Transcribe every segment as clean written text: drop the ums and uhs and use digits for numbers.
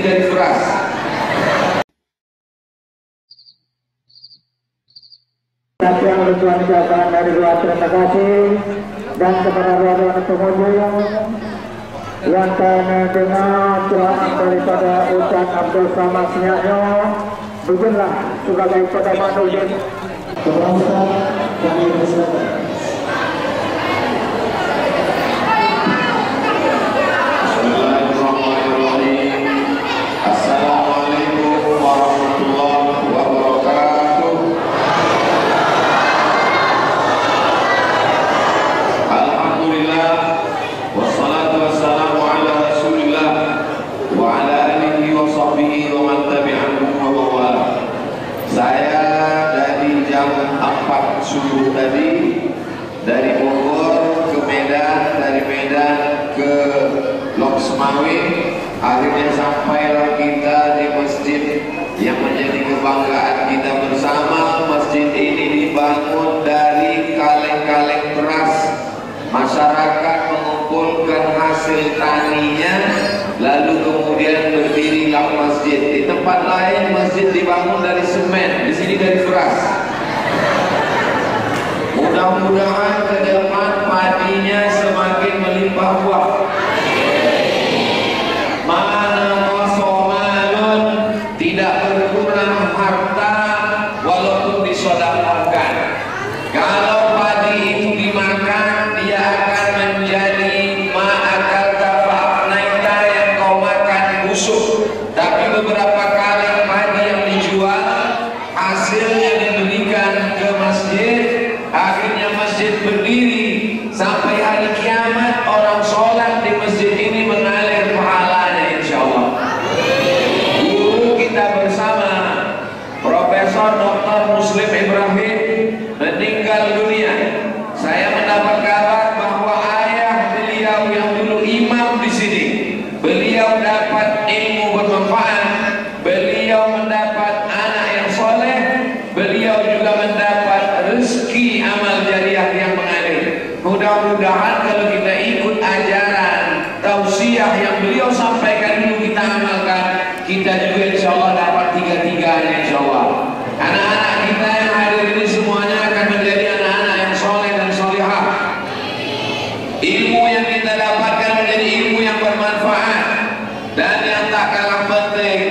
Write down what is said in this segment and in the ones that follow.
sini dari beras. Yang bertuan ucapan dari luar terima kasih, dan kepada rekan pengunjung yang kami dengar ceramah daripada Ustaz Abdul Samad Senyaknya, beginilah sebagai pedoman ujian kepada Ustaz kami bersilakan. Subuh tadi dari Bogor ke Medan, dari Medan ke Lok Semawe, akhirnya sampailah kita di masjid yang menjadi kebanggaan kita bersama. Masjid ini dibangun dari kaleng-kaleng beras. Masyarakat mengumpulkan hasil taninya, lalu kemudian berdirilah masjid. Di tempat lain masjid dibangun dari semen, di sini dari beras. Mudah-mudahan ke depan padinya semakin melimpah buah. Mana masomalun, tidak berkurang harta walaupun disedekahkan. Kalau padi itu dimakan, dia akan menjadi ma'akal tafa'naita, yang kau makan busuk. Tapi beberapa kali padi yang dijual, hasilnya diberikan ke masjid. Akhirnya masjid berdiri sampai hari kiamat. Orang sholat di masjid ini mengalir pahalanya, insya Allah. Guru kita bersama Profesor Dr. Muslim Ibrahim meninggal dunia. Saya mendapat kabar bahwa ayah beliau yang dulu imam di sini, beliau dapat ilmu bermanfaat, beliau mendapat anak yang soleh, beliau juga mendapat rezeki amal jariah yang mengalir. Mudah-mudahan kalau kita ikut ajaran tausiah yang beliau sampaikan dulu, kita amalkan, kita juga insya Allah dapat tiga-tiganya insya Allah. Anak-anak kita yang hadir ini semuanya akan menjadi anak-anak yang soleh dan solihah. Ilmu yang kita dapatkan menjadi ilmu yang bermanfaat, dan yang tak kalah penting,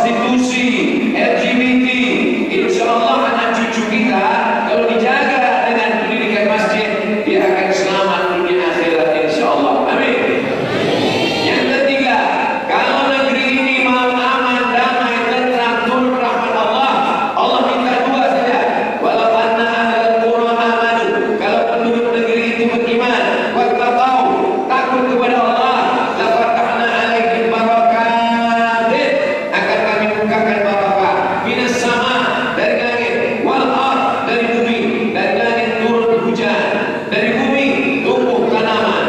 prostitusi, LGBT. Insya Allah anak cucu kita kalau dijaga dengan pendidikan masjid, dia akan selamat dunia akhirat insya Allah. Amin. Yang ketiga, kalau negeri ini mau aman, damai, tentram, turun rahmat Allah, Allah minta dua saja. Walau anna ahlal qura amanu, kalau penduduk negeri itu beriman, wattaqau, takut kepada Allah, la fatahna alaihim barakatin, akan kami bukakan barakah minas sama, dari langit, wal ard, dari bumi. Dari langit turun hujan, dari bumi tumbuh tanaman.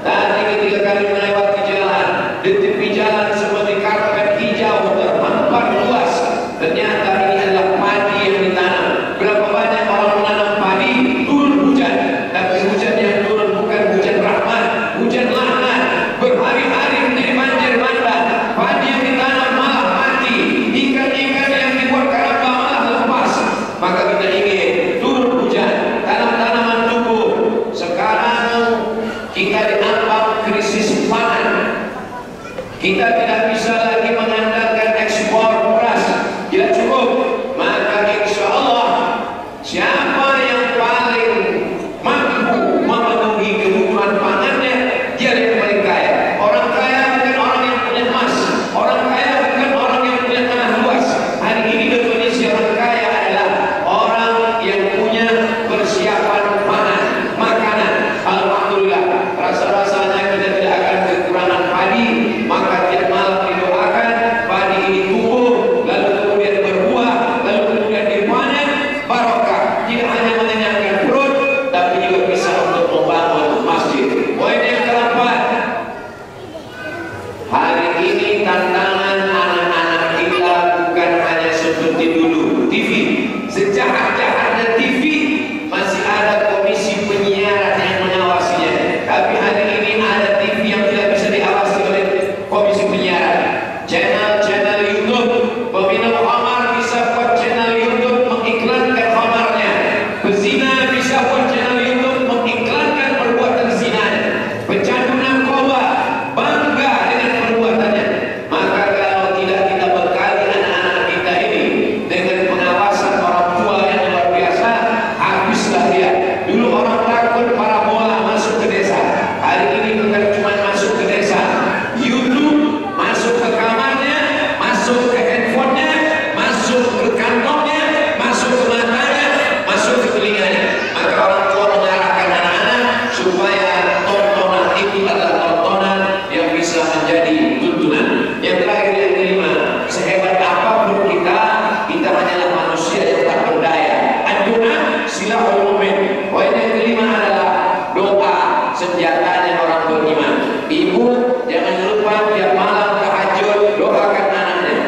Tadi ketika kami melewati jalan, di tepi jalan seperti karpet hijau terhampar luas. Ternyata ini adalah padi yang ditanam. Berapa banyak orang menanam padi, turun hujan, tapi hujan yang turun bukan hujan rahmat, hujan laknat. Berhari-hari menjadi banjir bandang. Padi yang ditanam malah mati, ikan-ikan yang dibuat keramba malah lepas. Maka kita ingin turun hujan, tanam-tanaman tumbuh. Sekarang kita dihantam krisis pangan. Kita tidak bisa lagi mengandalkan ekspor beras, tidak cukup. Maka insya Allah, siapa yang paling mampu memenuhi kebutuhan pangannya, dia yang paling kaya. Orang kaya bukan orang yang punya emas, orang kaya bukan orang yang punya tanah luas. Hari ini definisi orang kaya adalah orang yang punya persiapan pangan, makanan. Alhamdulillah, rasa-rasanya kita tidak akan kekurangan padi. Maka tiap malam didoakan padi ini tumbuh, lalu kemudian berbuah, lalu kemudian dipanen, barokah. Tidak hanya mengenyangkan perut, tapi juga bisa untuk membangun masjid. Poin yang keempat, hari ini tantangan anak-anak kita bukan hanya seperti dulu TV. Sejahat-jahatnya TV, masih ada komisi penyiaran yang mengawasinya. Tapi hari ini ada TV yang tidak bisa diawasi oleh komisi penyiaran. Channel-channel YouTube, peminum khamar bisa buat channel YouTube mengiklankan khamarnya. Pezina bisa buat channel YouTube mengiklankan perbuatan zinanya. Pecandu narkoba bangga dengan perbuatannya. Maka kalau tidak kita bekali anak-anak kita ini dengan pengawasan orang tua yang luar biasa, habislah dia. Dulu orang takut parabola masuk ke desa. Hari ini bukan cuma masuk ke desa, YouTube masuk ke kamarnya, masuk ke handphonenya, masuk ke kantongnya, masuk ke matanya, masuk ke telinganya. Maka orang tua mengarahkan anak-anak supaya tontonan itu adalah tontonan yang bisa menjadi tuntunan. Yang terakhir, yang kelima, sehebat apapun kita hanyalah manusia yang tak berdaya. Ad-du'a silahul mu'min. Poin yang kelima adalah doa, senjatanya orang beriman. Ibu jangan lupa tiap malam tahajud doakan anaknya.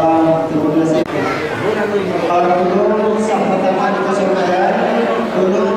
dalam 17 orang dulu yang pertama di 0 gunung